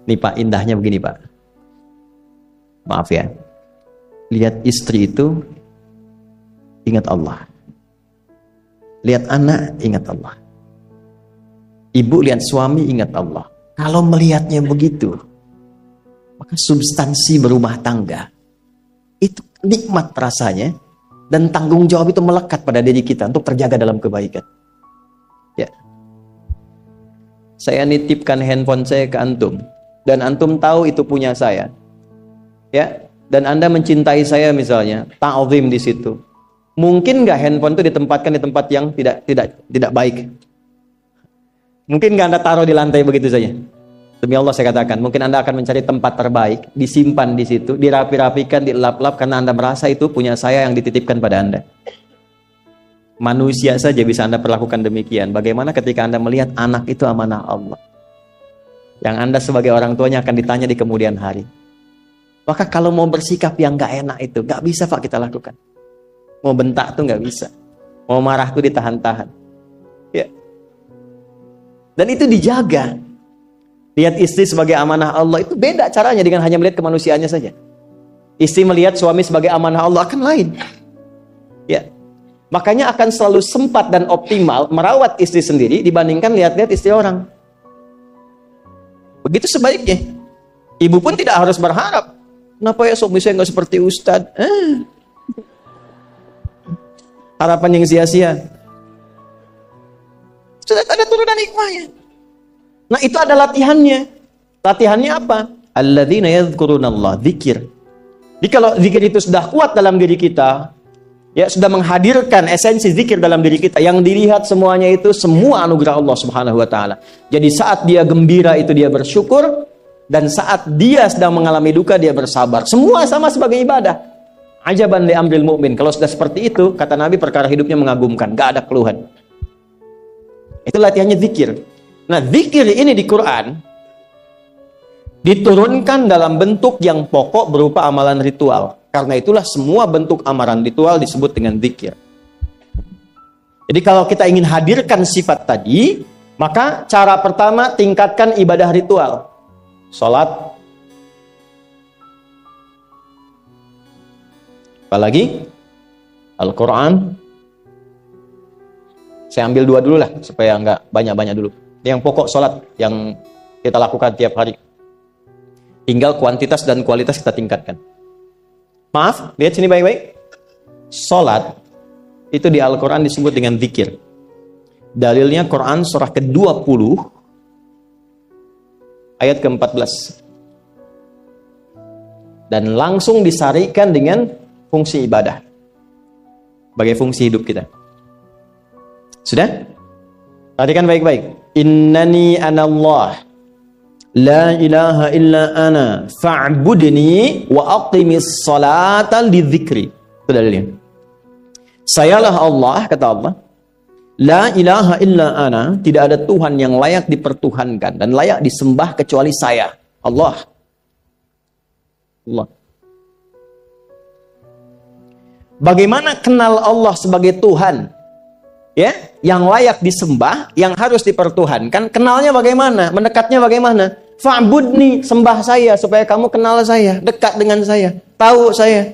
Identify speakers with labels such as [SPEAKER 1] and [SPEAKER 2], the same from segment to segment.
[SPEAKER 1] Nih Pak, indahnya begini Pak. Maaf ya. Lihat istri itu, ingat Allah. Lihat anak, ingat Allah. Ibu lihat suami, ingat Allah. Kalau melihatnya begitu, maka substansi berumah tangga itu nikmat rasanya, dan tanggung jawab itu melekat pada diri kita untuk terjaga dalam kebaikan. Ya. Saya nitipkan handphone saya ke antum, dan antum tahu itu punya saya. Ya, dan Anda mencintai saya misalnya, ta'zim di situ. Mungkin nggak handphone itu ditempatkan di tempat yang tidak baik? Mungkin nggak Anda taruh di lantai begitu saja? Demi Allah saya katakan, mungkin Anda akan mencari tempat terbaik, disimpan di situ, dirapi-rapikan, dilap-lap, karena Anda merasa itu punya saya yang dititipkan pada Anda. Manusia saja bisa Anda perlakukan demikian. Bagaimana ketika Anda melihat anak itu amanah Allah, yang Anda sebagai orang tuanya akan ditanya di kemudian hari. Maka kalau mau bersikap yang gak enak itu, gak bisa Pak kita lakukan. Mau bentak tuh gak bisa. Mau marah tuh ditahan-tahan. Ya. Dan itu dijaga. Lihat istri sebagai amanah Allah itu beda caranya dengan hanya melihat kemanusiaannya saja. Istri melihat suami sebagai amanah Allah akan lain. Ya. Makanya akan selalu sempat dan optimal merawat istri sendiri dibandingkan lihat-lihat istri orang. Begitu sebaiknya. Ibu pun tidak harus berharap, kenapa ya suami saya nggak seperti Ustadz? Harapan yang sia-sia. Sudah ada turunan hikmahnya. Nah itu ada latihannya. Latihannya apa? Alladzina yadhkurunallah, zikir. Jadi kalau zikir itu sudah kuat dalam diri kita, ya sudah menghadirkan esensi zikir dalam diri kita, yang dilihat semuanya itu semua anugerah Allah Subhanahu wa taala. Jadi saat dia gembira itu dia bersyukur, dan saat dia sedang mengalami duka dia bersabar. Semua sama sebagai ibadah. Ajaban li amril mu'min. Kalau sudah seperti itu, kata Nabi, perkara hidupnya mengagumkan, gak ada keluhan. Itu latihannya zikir. Nah, zikir ini di Quran diturunkan dalam bentuk yang pokok berupa amalan ritual. Karena itulah semua bentuk amalan ritual disebut dengan zikir. Jadi kalau kita ingin hadirkan sifat tadi, maka cara pertama tingkatkan ibadah ritual. Salat. Apalagi? Al-Quran. Saya ambil dua dulu lah, supaya nggak banyak-banyak dulu. Yang pokok salat yang kita lakukan tiap hari. Tinggal kuantitas dan kualitas kita tingkatkan. Maaf, lihat sini baik-baik. Salat itu di Al-Quran disebut dengan zikir. Dalilnya Quran surah ke-20 ayat ke-14. Dan langsung disarikan dengan fungsi ibadah sebagai fungsi hidup kita. Sudah? Perhatikan baik-baik. Innani anallah la ilaha illa ana fa'budni wa aqimis salata lidzikri. Itu dalilnya. Sayalah Allah, kata Allah. La ilaha illa ana, tidak ada Tuhan yang layak dipertuhankan dan layak disembah kecuali saya, Allah. Allah. Bagaimana kenal Allah sebagai Tuhan? Ya, yang layak disembah, yang harus dipertuhankan, kenalnya bagaimana? Mendekatnya bagaimana? Fa'budni, sembah saya supaya kamu kenal saya, dekat dengan saya, tahu saya.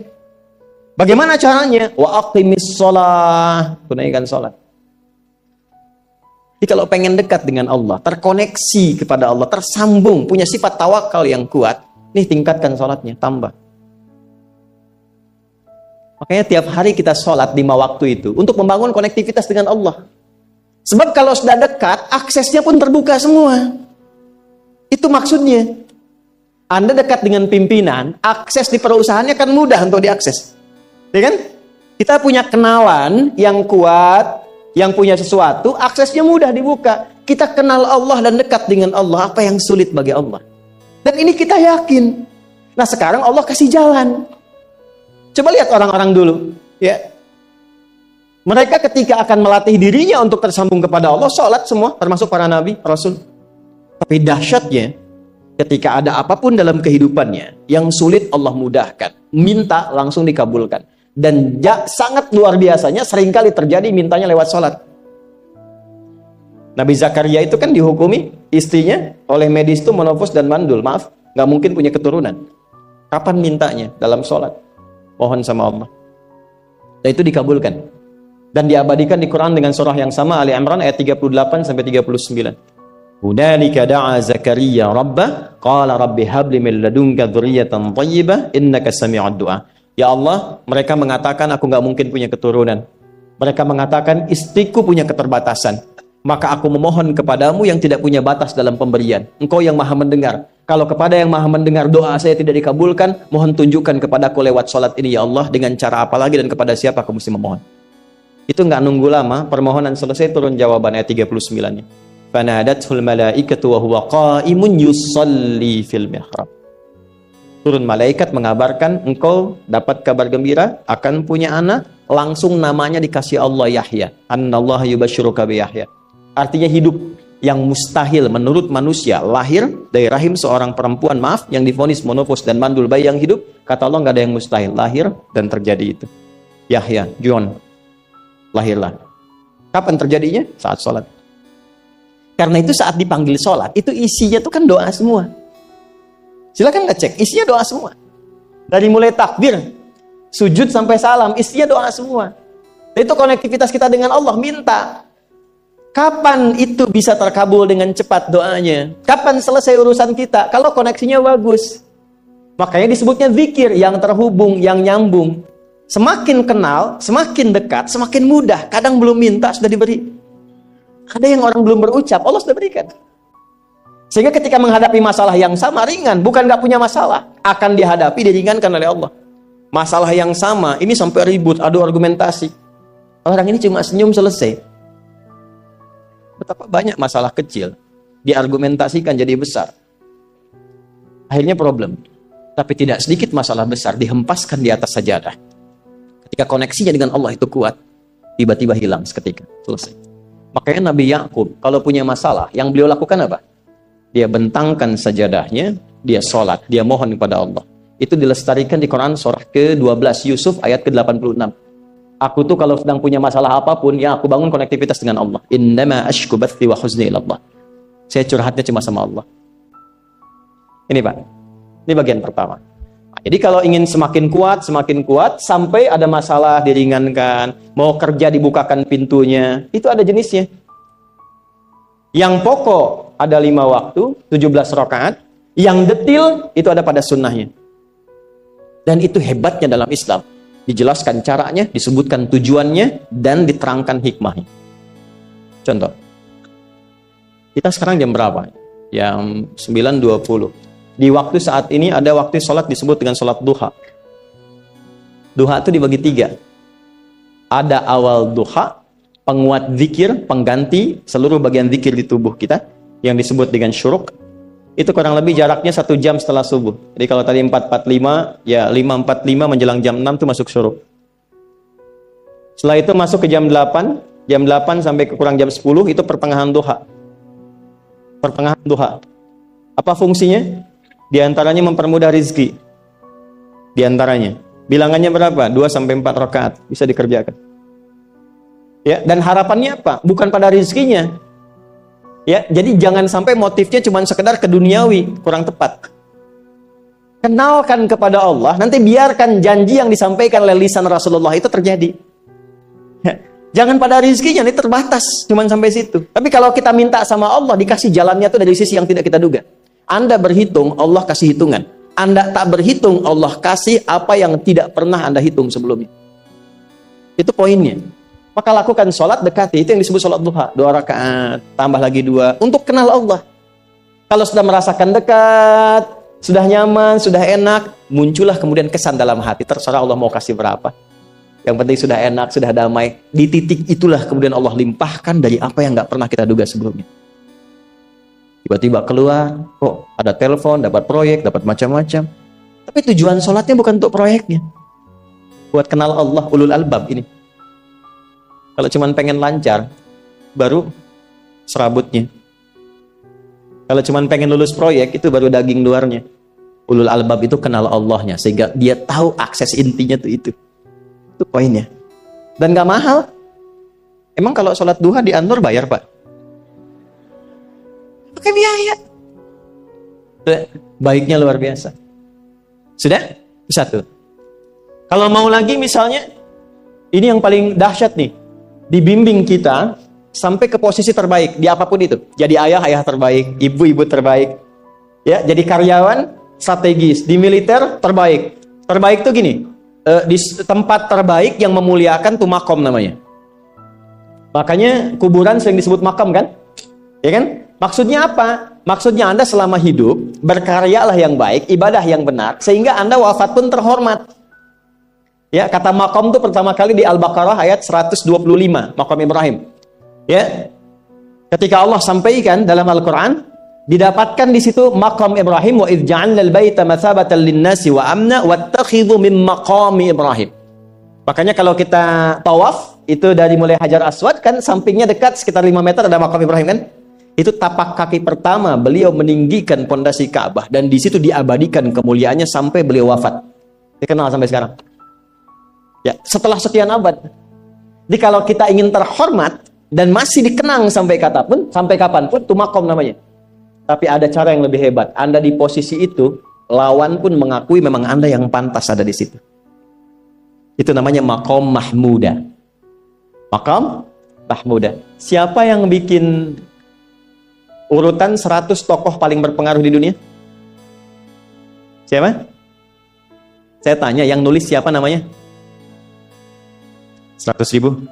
[SPEAKER 1] Bagaimana caranya? Wa aqimis shalah, tunaikan salat. Jadi kalau pengen dekat dengan Allah, terkoneksi kepada Allah, tersambung, punya sifat tawakal yang kuat, nih tingkatkan salatnya, tambah. Makanya tiap hari kita sholat 5 waktu itu untuk membangun konektivitas dengan Allah. Sebab kalau sudah dekat, aksesnya pun terbuka semua. Itu maksudnya. Anda dekat dengan pimpinan, akses di perusahaannya kan mudah untuk diakses. Ya kan? Kita punya kenalan yang kuat, yang punya sesuatu, aksesnya mudah dibuka. Kita kenal Allah dan dekat dengan Allah, apa yang sulit bagi Allah. Dan ini kita yakin. Nah sekarang Allah kasih jalan. Coba lihat orang-orang dulu, ya. Mereka ketika akan melatih dirinya untuk tersambung kepada Allah, sholat semua, termasuk para nabi, rasul. Tapi dahsyatnya, ketika ada apapun dalam kehidupannya yang sulit Allah mudahkan, minta langsung dikabulkan. Dan sangat luar biasanya, seringkali terjadi mintanya lewat sholat. Nabi Zakaria itu kan dihukumi istrinya oleh medis itu menopause dan mandul. Maaf, nggak mungkin punya keturunan. Kapan mintanya? Dalam sholat. Mohon sama Allah. Dan itu dikabulkan. Dan diabadikan di Quran dengan surah yang sama, Ali Imran ayat 38 sampai 39. Hunalika da'a Zakaria rabbah qala rabbi habli min ladunka dzurriyyatan thayyibah innaka sami'ud du'a. Ya Allah, mereka mengatakan aku nggak mungkin punya keturunan. Mereka mengatakan istriku punya keterbatasan. Maka aku memohon kepadamu yang tidak punya batas dalam pemberian. Engkau yang maha mendengar. Kalau kepada yang maha mendengar doa saya tidak dikabulkan, mohon tunjukkan kepadaku lewat sholat ini ya Allah, dengan cara apa lagi dan kepada siapa aku mesti memohon. Itu nggak nunggu lama, permohonan selesai turun jawaban ayat 39-nya. Fanadathul malaikatu wa huwa qa'imun yusalli fil mihrab. Turun malaikat mengabarkan engkau dapat kabar gembira akan punya anak, langsung namanya dikasih Allah Yahya. Annallaha yubashshiruka bi Yahya. Artinya hidup yang mustahil menurut manusia, lahir dari rahim seorang perempuan, maaf, yang divonis monofos dan mandul bayi yang hidup, kata Allah nggak ada yang mustahil, lahir dan terjadi itu. Yahya, John, lahirlah. Kapan terjadinya? Saat sholat. Karena itu saat dipanggil sholat, itu isinya tuh kan doa semua. Silakan ngecek, isinya doa semua. Dari mulai takbir, sujud sampai salam, isinya doa semua. Dan itu konektivitas kita dengan Allah, minta. Kapan itu bisa terkabul dengan cepat doanya? Kapan selesai urusan kita? Kalau koneksinya bagus. Makanya disebutnya zikir, yang terhubung, yang nyambung. Semakin kenal, semakin dekat, semakin mudah. Kadang belum minta, sudah diberi. Ada yang orang belum berucap, Allah sudah berikan. Sehingga ketika menghadapi masalah yang sama, ringan. Bukan gak punya masalah. Akan dihadapi, diringankan oleh Allah. Masalah yang sama, ini sampai ribut, adu argumentasi. Orang ini cuma senyum, selesai. Betapa banyak masalah kecil diargumentasikan jadi besar. Akhirnya problem. Tapi tidak sedikit masalah besar dihempaskan di atas sajadah. Ketika koneksinya dengan Allah itu kuat, tiba-tiba hilang seketika. Selesai. Makanya Nabi Yakub kalau punya masalah, yang beliau lakukan apa? Dia bentangkan sajadahnya, dia sholat, dia mohon kepada Allah. Itu dilestarikan di Quran surah ke-12 Yusuf ayat ke-86. Aku tuh kalau sedang punya masalah apapun, ya aku bangun konektivitas dengan Allah. Innama ashku bathi wa huzni ilallah. Saya curhatnya cuma sama Allah. Ini Pak, ini bagian pertama. Jadi kalau ingin semakin kuat, sampai ada masalah diringankan, mau kerja dibukakan pintunya, itu ada jenisnya. Yang pokok ada 5 waktu, 17 rakaat. Yang detil itu ada pada sunnahnya. Dan itu hebatnya dalam Islam. Dijelaskan caranya, disebutkan tujuannya, dan diterangkan hikmahnya. Contoh, kita sekarang jam berapa? Jam 9.20. Di waktu saat ini ada waktu sholat disebut dengan sholat duha. Duha itu dibagi 3. Ada awal duha, penguat zikir, pengganti seluruh bagian zikir di tubuh kita, yang disebut dengan syuruk. Itu kurang lebih jaraknya 1 jam setelah subuh. Jadi kalau tadi 4.45, ya 5.45 menjelang jam 6 itu masuk syuruk. Setelah itu masuk ke jam 8 sampai ke kurang jam 10 itu pertengahan duha. Pertengahan duha. Apa fungsinya? Di antaranya mempermudah rizki. Di antaranya. Bilangannya berapa? 2 sampai 4 rakaat bisa dikerjakan. Ya, dan harapannya apa? Bukan pada rizkinya. Ya, jadi jangan sampai motifnya cuma sekedar keduniawi, kurang tepat. Kenalkan kepada Allah, nanti biarkan janji yang disampaikan oleh lisan Rasulullah itu terjadi. Ya, jangan pada rizkinya, ini terbatas, cuma sampai situ. Tapi kalau kita minta sama Allah, dikasih jalannya itu dari sisi yang tidak kita duga. Anda berhitung, Allah kasih hitungan. Anda tak berhitung, Allah kasih apa yang tidak pernah Anda hitung sebelumnya. Itu poinnya. Maka lakukan sholat, dekati. Itu yang disebut sholat duha. 2 rakaat, tambah lagi 2. Untuk kenal Allah. Kalau sudah merasakan dekat, sudah nyaman, sudah enak, muncullah kemudian kesan dalam hati. Terserah Allah mau kasih berapa. Yang penting sudah enak, sudah damai. Di titik itulah kemudian Allah limpahkan dari apa yang nggak pernah kita duga sebelumnya. Tiba-tiba keluar, kok ada telepon, dapat proyek, dapat macam-macam. Tapi tujuan sholatnya bukan untuk proyeknya. Buat kenal Allah, ulul albab ini. Kalau cuma pengen lancar, baru serabutnya. Kalau cuma pengen lulus proyek, itu baru daging luarnya. Ulul albab itu kenal Allahnya, sehingga dia tahu akses intinya tuh itu. Itu poinnya. Dan gak mahal. Emang kalau sholat duha di Anur bayar Pak? Pakai biaya. Baiknya luar biasa. Sudah? Satu. Kalau mau lagi misalnya, ini yang paling dahsyat nih. Dibimbing kita sampai ke posisi terbaik di apapun itu. Jadi ayah terbaik, ibu terbaik. Ya, jadi karyawan strategis, di militer terbaik. Terbaik tuh gini, di tempat terbaik yang memuliakan tuh makom namanya. Makanya kuburan sering disebut makam kan? Ya kan? Maksudnya apa? Maksudnya Anda selama hidup berkaryalah yang baik, ibadah yang benar, sehingga Anda wafat pun terhormat. Ya, kata makom itu pertama kali di Al-Baqarah ayat 125, makom Ibrahim. Ya. Ketika Allah sampaikan dalam Al-Qur'an, didapatkan di situ makom Ibrahim, wa idz ja'alna al-baita matsabatan lin-nasi wa amna wattakhidhu min maqami Ibrahim. Makanya kalau kita tawaf, itu dari mulai Hajar Aswad kan sampingnya dekat sekitar 5 meter ada makom Ibrahim kan? Itu tapak kaki pertama beliau meninggikan pondasi Ka'bah dan di situ diabadikan kemuliaannya sampai beliau wafat. Dikenal sampai sekarang. Ya, setelah sekian abad. Jadi kalau kita ingin terhormat dan masih dikenang sampai kapanpun, itu makom namanya. Tapi ada cara yang lebih hebat. Anda di posisi itu, lawan pun mengakui memang Anda yang pantas ada di situ. Itu namanya makom mahmuda. Makom mahmuda. Siapa yang bikin urutan 100 tokoh paling berpengaruh di dunia? Siapa? Saya tanya, yang nulis siapa namanya? 100.000?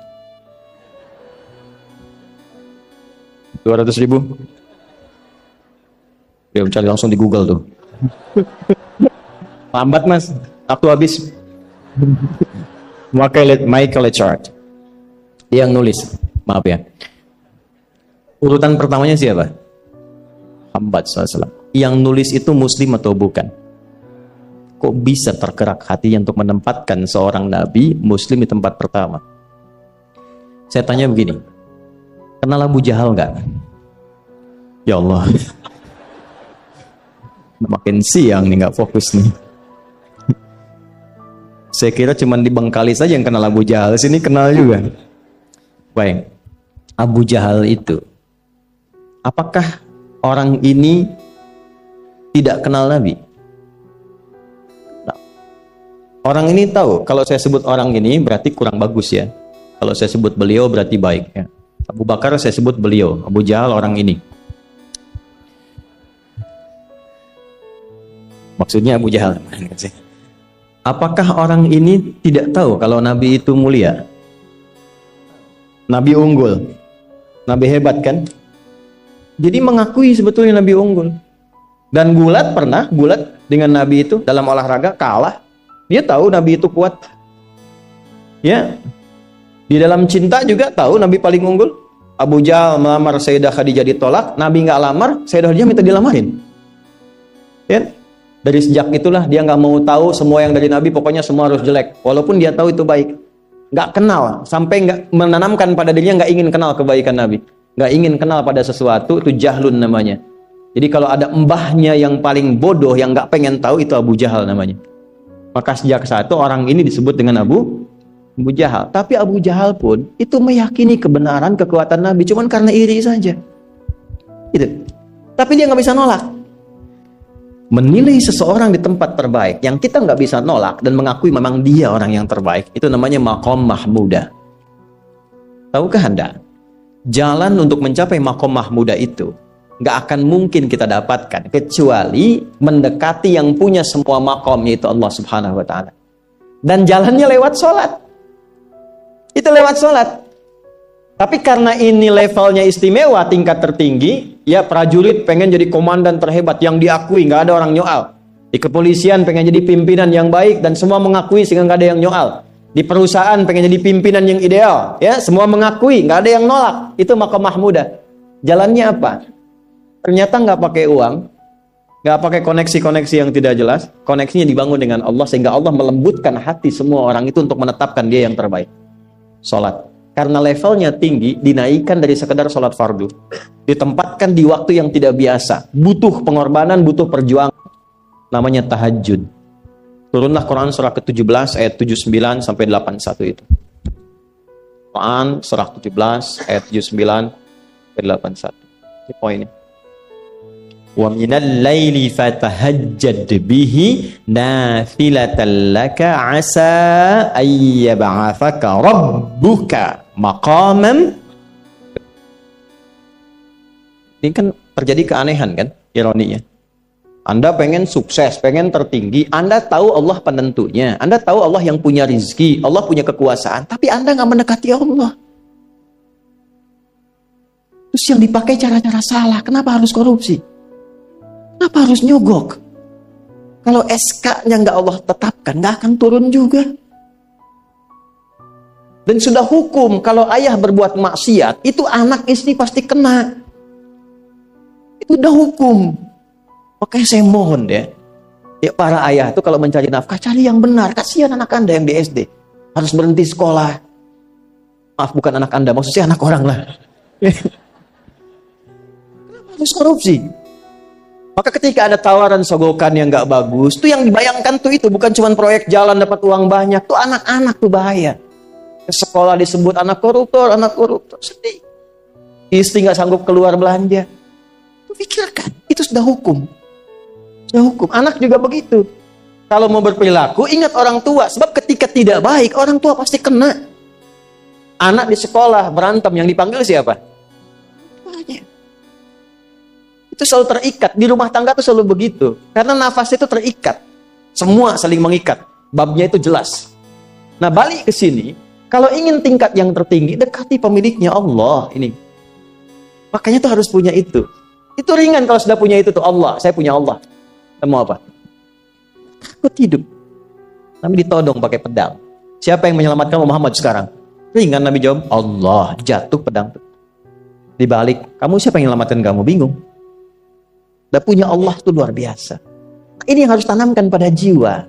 [SPEAKER 1] 200.000? Dia mencari langsung di Google tuh. Lambat mas, waktu habis. Michael Chart. Dia yang nulis, maaf ya. Urutan pertamanya siapa? Muhammad SAW. Yang nulis itu muslim atau bukan? Kok bisa tergerak hatinya untuk menempatkan seorang nabi muslim di tempat pertama? Saya tanya begini, kenal Abu Jahal nggak? Ya Allah, makin siang nih nggak fokus nih. Saya kira cuma di Bengkali saja yang kenal Abu Jahal, sini kenal juga. Baik, Abu Jahal itu, apakah orang ini tidak kenal Nabi? Orang ini tahu, kalau saya sebut orang ini berarti kurang bagus ya. Kalau saya sebut beliau berarti baik ya. Abu Bakar saya sebut beliau, Abu Jahal orang ini. Maksudnya Abu Jahal. Apakah orang ini tidak tahu kalau Nabi itu mulia? Nabi unggul. Nabi hebat kan? Jadi mengakui sebetulnya Nabi unggul. Dan gulat dengan Nabi itu dalam olahraga kalah. Dia tahu Nabi itu kuat. Ya. Di dalam cinta juga tahu Nabi paling unggul. Abu Jahal melamar Sayyidah Khadijah ditolak, Nabi nggak lamar, Sayyidah Khadijah minta dilamarin. Ya. Dari sejak itulah dia nggak mau tahu semua yang dari Nabi, pokoknya semua harus jelek. Walaupun dia tahu itu baik. Nggak kenal, sampai nggak menanamkan pada dirinya nggak ingin kenal kebaikan Nabi. Nggak ingin kenal pada sesuatu, itu jahlun namanya. Jadi kalau ada mbahnya yang paling bodoh, yang nggak pengen tahu, itu Abu Jahal namanya. Maka sejak saat itu orang ini disebut dengan Abu Jahal. Tapi Abu Jahal pun itu meyakini kebenaran, kekuatan Nabi, cuman karena iri saja. Gitu. Tapi dia nggak bisa nolak. Menilai seseorang di tempat terbaik yang kita nggak bisa nolak dan mengakui memang dia orang yang terbaik, itu namanya makom mahmuda. Tahukah Anda? Jalan untuk mencapai makom mahmuda itu nggak akan mungkin kita dapatkan kecuali mendekati yang punya semua makom, yaitu Allah Subhanahu wa Ta'ala. Dan jalannya lewat sholat. Itu lewat sholat. Tapi karena ini levelnya istimewa, tingkat tertinggi, ya prajurit pengen jadi komandan terhebat yang diakui, nggak ada orang nyoal. Di kepolisian pengen jadi pimpinan yang baik dan semua mengakui sehingga nggak ada yang nyoal. Di perusahaan pengen jadi pimpinan yang ideal, ya semua mengakui, nggak ada yang nolak. Itu makom mahmuda. Jalannya apa? Ternyata nggak pakai uang, nggak pakai koneksi-koneksi yang tidak jelas. Koneksinya dibangun dengan Allah sehingga Allah melembutkan hati semua orang itu untuk menetapkan dia yang terbaik. Sholat. Karena levelnya tinggi, dinaikkan dari sekedar sholat fardu. Ditempatkan di waktu yang tidak biasa. Butuh pengorbanan, butuh perjuangan. Namanya tahajud. Turunlah Quran surah ke-17 ayat 79 sampai 81 itu. Quran surah 17 ayat 79 sampai 81. Ini poinnya. Wa minal laili fatahajjad bihi nafilatan laka asa ayyab'athaka rabbuka maqaman. Ini kan terjadi keanehan kan, ironinya. Anda pengen sukses, pengen tertinggi, Anda tahu Allah penentunya, Anda tahu Allah yang punya rizki, Allah punya kekuasaan, tapi Anda nggak mendekati Allah. Terus yang dipakai cara-cara salah, kenapa harus korupsi? Kenapa harus nyogok? Kalau SK-nya nggak Allah tetapkan, nggak akan turun juga. Dan sudah hukum, kalau ayah berbuat maksiat, itu anak istri pasti kena. Itu udah hukum. Makanya saya mohon deh, ya para ayah itu kalau mencari nafkah, cari yang benar. Kasihan anak Anda yang di SD. Harus berhenti sekolah. Maaf, bukan anak Anda, maksudnya anak orang lah. Kenapa harus korupsi? Maka ketika ada tawaran sogokan yang nggak bagus, tuh yang dibayangkan tuh itu bukan cuma proyek jalan dapat uang banyak, tuh anak-anak tuh bahaya. Ke sekolah disebut anak koruptor, sedih. Istri nggak sanggup keluar belanja. Pikirkan, itu sudah hukum. Sudah hukum. Anak juga begitu. Kalau mau berperilaku, ingat orang tua. Sebab ketika tidak baik, orang tua pasti kena. Anak di sekolah berantem, yang dipanggil siapa? Tuanya. Itu selalu terikat. Di rumah tangga itu selalu begitu. Karena nafas itu terikat. Semua saling mengikat. Babnya itu jelas. Nah, balik ke sini. Kalau ingin tingkat yang tertinggi, dekati pemiliknya Allah. Ini. Makanya tuh harus punya itu. Itu ringan kalau sudah punya itu tuh Allah. Saya punya Allah. Kita mau apa? Takut hidup. Nabi ditodong pakai pedang. Siapa yang menyelamatkan Muhammad sekarang? Ringan Nabi jawab, Allah. Jatuh pedang. Dibalik, kamu siapa yang menyelamatkan kamu? Bingung. Udah punya Allah tuh luar biasa. Ini yang harus tanamkan pada jiwa.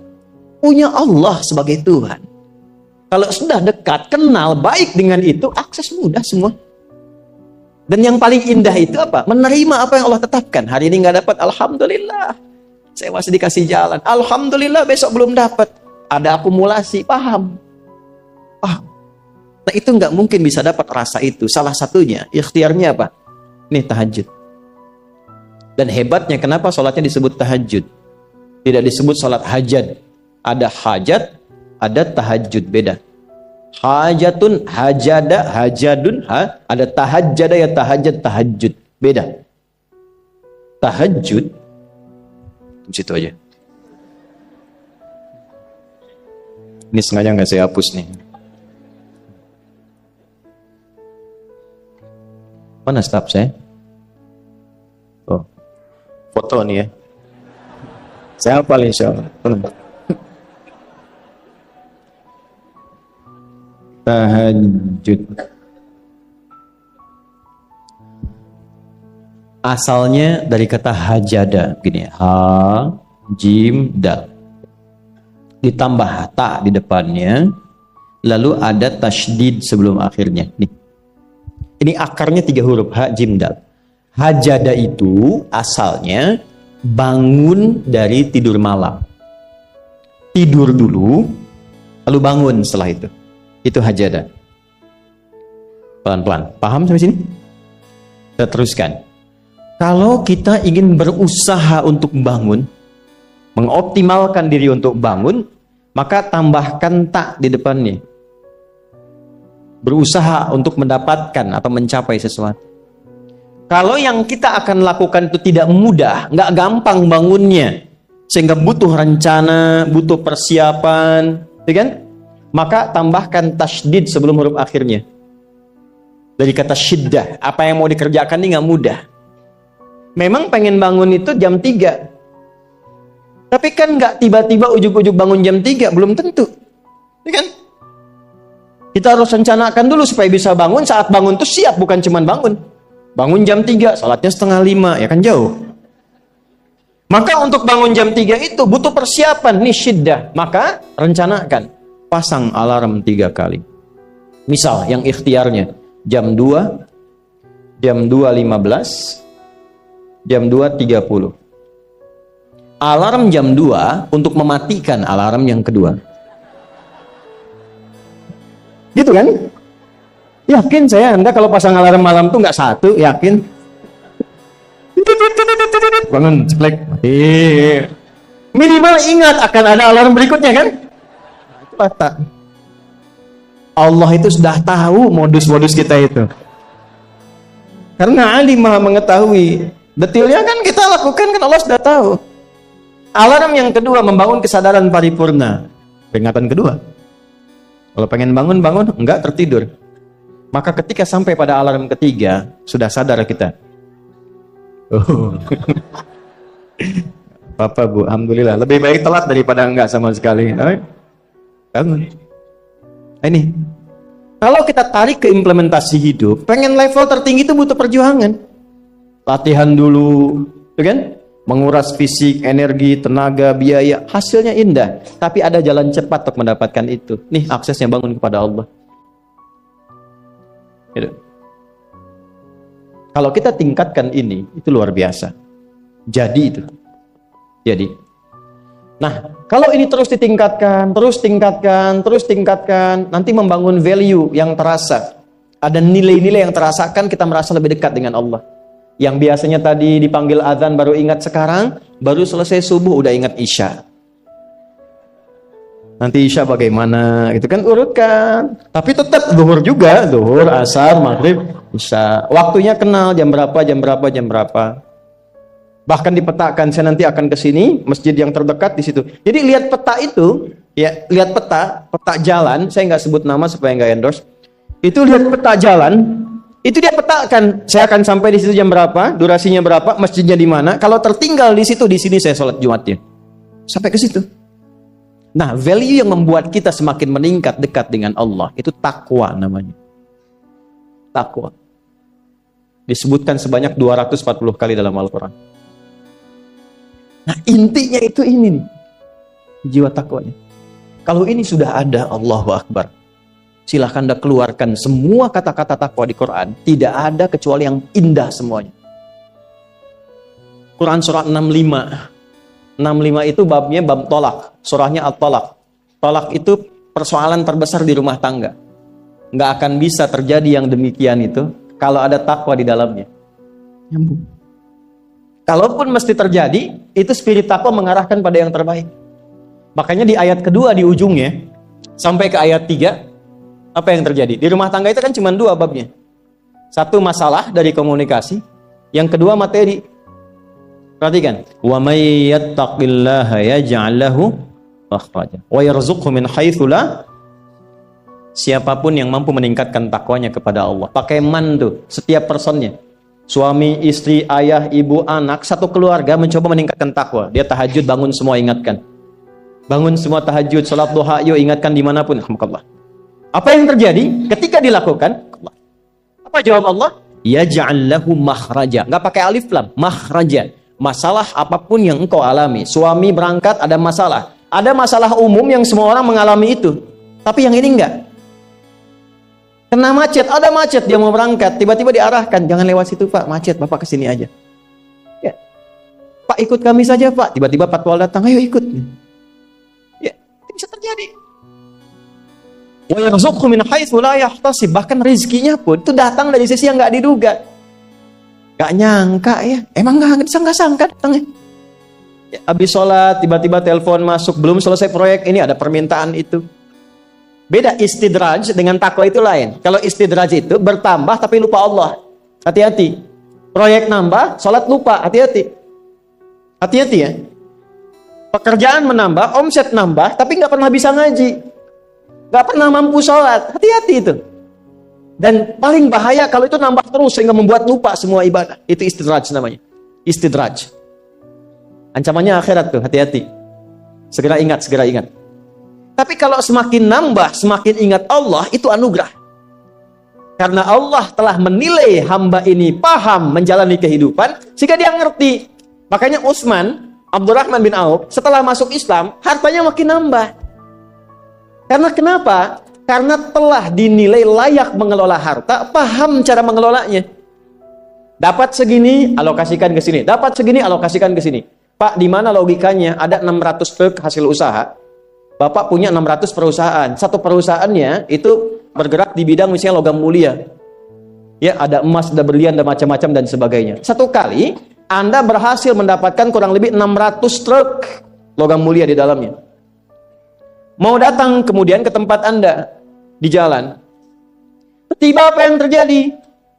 [SPEAKER 1] Punya Allah sebagai Tuhan. Kalau sudah dekat, kenal, baik dengan itu, akses mudah semua. Dan yang paling indah itu apa? Menerima apa yang Allah tetapkan. Hari ini nggak dapat, alhamdulillah. Saya masih dikasih jalan. Alhamdulillah, besok belum dapat. Ada akumulasi, paham? Paham. Nah, itu nggak mungkin bisa dapat rasa itu. Salah satunya, ikhtiarnya apa? Ini tahajud. Dan hebatnya, kenapa sholatnya disebut tahajud? Tidak disebut sholat hajat. Ada hajat, ada tahajud, beda. Hajatun, hajada, hajadun, ada tahajjada ya tahajjud, tahajud. Beda. Tahajud, di situ aja. Ini sengaja nggak saya hapus nih. Mana staf saya? Oh, foto nih ya. Saya hafal insya Allah. Tahajud. Asalnya dari kata hajada, gini, ha, jim, dal. Ditambah ta di depannya, lalu ada tasydid sebelum akhirnya. Nih. Ini akarnya 3 huruf, ha, jim, dal. Hajada itu asalnya bangun dari tidur malam. Tidur dulu, lalu bangun setelah itu. Itu hajada. Pelan-pelan. Paham sampai sini? Kita teruskan. Kalau kita ingin berusaha untuk bangun, mengoptimalkan diri untuk bangun, maka tambahkan tak di depannya. Berusaha untuk mendapatkan atau mencapai sesuatu. Kalau yang kita akan lakukan itu tidak mudah, nggak gampang bangunnya, sehingga butuh rencana, butuh persiapan, ya kan? Maka tambahkan tasydid sebelum huruf akhirnya. Dari kata syiddah, apa yang mau dikerjakan ini nggak mudah. Memang pengen bangun itu jam 3. Tapi kan nggak tiba-tiba ujuk-ujuk bangun jam 3, belum tentu. Ya kan? Kita harus rencanakan dulu supaya bisa bangun, saat bangun tuh siap, bukan cuma bangun. Bangun jam 3, salatnya 4:30, ya kan jauh. Maka untuk bangun jam 3 itu butuh persiapan, nih syiddah. Maka rencanakan. Pasang alarm 3 kali. Misal yang ikhtiarnya jam 2, jam 2.15, jam 2.30. Alarm jam 2 untuk mematikan alarm yang kedua. Gitu kan? Yakin saya, Anda kalau pasang alarm malam tuh nggak 1, yakin? Bangun, ceplek. Minimal ingat akan ada alarm berikutnya kan? Itu tak. Allah itu sudah tahu modus-modus kita itu. Karena alim maha mengetahui. Detailnya kan kita lakukan kan Allah sudah tahu. Alarm yang kedua, membangun kesadaran paripurna. Peringatan kedua. Kalau pengen bangun, enggak tertidur. Maka ketika sampai pada alarm ketiga, sudah sadar kita. Oh. Bapak, Bu, alhamdulillah. Lebih baik telat daripada enggak sama sekali. Bangun. Ini. Kalau kita tarik ke implementasi hidup, pengen level tertinggi itu butuh perjuangan. Latihan dulu, kan? Menguras fisik, energi, tenaga, biaya. Hasilnya indah. Tapi ada jalan cepat untuk mendapatkan itu. Nih, aksesnya bangun kepada Allah. Gitu. Kalau kita tingkatkan ini, itu luar biasa. Jadi itu. Jadi. Nah, kalau ini terus ditingkatkan, terus tingkatkan, nanti membangun value yang terasa. Ada nilai-nilai yang terasakan, kita merasa lebih dekat dengan Allah. Yang biasanya tadi dipanggil azan baru ingat sekarang, baru selesai subuh udah ingat isya. Nanti isya bagaimana? Itu kan urutkan. Tapi tetap zuhur juga, zuhur, asar, maghrib, isya. Waktunya kenal jam berapa. Bahkan dipetakan, saya nanti akan ke sini, masjid yang terdekat di situ. Jadi lihat peta itu, ya, lihat peta jalan, saya nggak sebut nama supaya nggak endorse. Itu lihat peta jalan, itu dia petakan, saya akan sampai di situ jam berapa, durasinya berapa, masjidnya di mana. Kalau tertinggal di situ, di sini saya sholat Jumatnya. Sampai ke situ. Nah, value yang membuat kita semakin meningkat dekat dengan Allah, itu takwa namanya. Takwa. Disebutkan sebanyak 240 kali dalam Al-Quran. Nah, intinya itu ini nih, jiwa takwanya. Kalau ini sudah ada, Allahu Akbar. Silahkan Anda keluarkan semua kata-kata takwa di Quran. Tidak ada kecuali yang indah semuanya. Quran surah 65. 65 itu babnya bab tolak. Surahnya at-tolak. Tolak itu persoalan terbesar di rumah tangga. Nggak akan bisa terjadi yang demikian itu kalau ada takwa di dalamnya. Nyambung. Kalaupun mesti terjadi, itu spirit takwa mengarahkan pada yang terbaik. Makanya di ayat kedua di ujungnya, sampai ke ayat 3, apa yang terjadi? Di rumah tangga itu kan cuma 2 babnya. Satu masalah dari komunikasi, yang kedua materi. Perhatikan. Wa may yattaqillaha yaj'al lahu makhraja wa yarzuqhu min haitsu la. Siapapun yang mampu meningkatkan takwanya kepada Allah. Pakai man tuh, setiap personnya. Suami, istri, ayah, ibu, anak, satu keluarga mencoba meningkatkan takwa. Dia tahajud, bangun semua ingatkan. Bangun semua tahajud, salat duha, yuk ingatkan dimanapun. Alhamdulillah. Apa yang terjadi? Ketika dilakukan, apa jawab Allah? Ya ja'allahu makhraja. Nggak pakai alif lam, makhraja. Masalah apapun yang engkau alami. Suami berangkat ada masalah. Ada masalah umum yang semua orang mengalami itu. Tapi yang ini enggak. Kena macet, ada macet, dia mau berangkat, tiba-tiba diarahkan, jangan lewat situ Pak, macet, Bapak kesini aja. Ya. Pak ikut kami saja Pak, tiba-tiba patwal datang, ayo ikut. Ya, itu bisa terjadi. Wa yarzuqhu min haitsu la yahtasib, bahkan rezekinya pun itu datang dari sisi yang nggak diduga. Nggak nyangka ya, emang nggak sangka datangnya. Ya, habis sholat, tiba-tiba telepon masuk, belum selesai proyek ini ada permintaan itu. Beda istidraj dengan takwa itu lain. Kalau istidraj itu bertambah tapi lupa Allah. Hati-hati. Proyek nambah, sholat lupa. Hati-hati. Hati-hati ya. Pekerjaan menambah, omset nambah, tapi nggak pernah bisa ngaji. Nggak pernah mampu sholat. Hati-hati itu. Dan paling bahaya kalau itu nambah terus sehingga membuat lupa semua ibadah. Itu istidraj namanya. Istidraj. Ancamannya akhirat tuh, hati-hati. Segera ingat, segera ingat. Tapi kalau semakin nambah, semakin ingat Allah, itu anugerah. Karena Allah telah menilai hamba ini paham menjalani kehidupan, sehingga dia ngerti. Makanya Utsman, Abdurrahman bin Auf, setelah masuk Islam, hartanya makin nambah. Karena kenapa? Karena telah dinilai layak mengelola harta, paham cara mengelolanya. Dapat segini, alokasikan ke sini. Dapat segini, alokasikan ke sini. Pak, di mana logikanya? Ada 600 truk hasil usaha. Bapak punya 600 perusahaan. Satu perusahaannya itu bergerak di bidang misalnya logam mulia. Ya, ada emas, ada berlian, ada macam-macam dan sebagainya. Satu kali Anda berhasil mendapatkan kurang lebih 600 truk logam mulia di dalamnya. Mau datang kemudian ke tempat Anda di jalan. Tiba apa yang terjadi?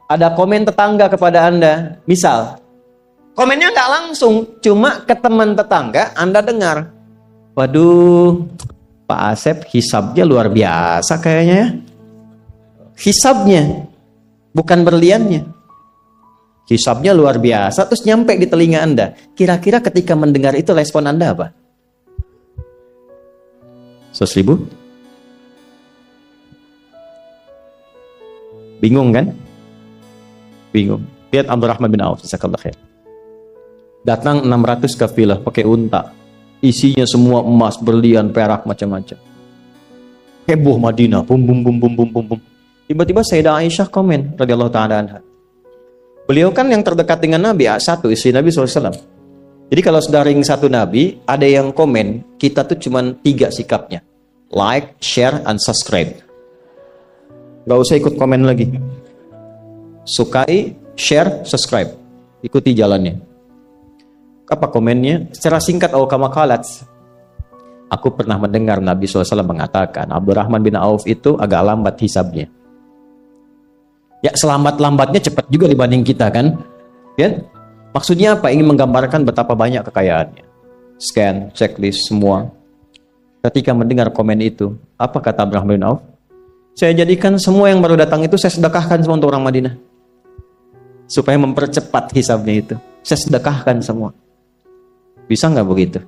[SPEAKER 1] Ada komen tetangga kepada Anda. Misal, komennya nggak langsung, cuma ke teman tetangga Anda dengar. Waduh, Pak Asep hisabnya luar biasa kayaknya ya. Hisabnya, bukan berliannya. Hisabnya luar biasa, terus nyampe di telinga Anda. Kira-kira ketika mendengar itu respon Anda apa? 100.000? Bingung kan? Bingung. Lihat Abdurrahman bin Auf, jazakallahu khair. Datang 600 kafilah pakai unta. Isinya semua emas, berlian, perak, macam-macam. Heboh Madinah, bum bum bum bum bum bum bum. Tiba-tiba Sayyidah Aisyah komen radhiyallahu ta'ala anha. Beliau kan yang terdekat dengan Nabi, satu istri Nabi SAW. Jadi kalau sudah ring satu Nabi, ada yang komen, kita tuh cuma 3 sikapnya. Like, share, and subscribe. Gak usah ikut komen lagi. Sukai, share, subscribe. Ikuti jalannya. Apa komennya? Secara singkat, kama qalat. Aku pernah mendengar Nabi SAW mengatakan, Abdurrahman bin Auf itu agak lambat hisabnya. Ya selamat-lambatnya cepat juga dibanding kita kan. Ya? Maksudnya apa? Ingin menggambarkan betapa banyak kekayaannya. Scan, checklist, semua. Ketika mendengar komen itu, apa kata Abdurrahman bin Auf? Saya jadikan semua yang baru datang itu saya sedekahkan semua untuk orang Madinah. Supaya mempercepat hisabnya itu. Saya sedekahkan semua. Bisa nggak begitu?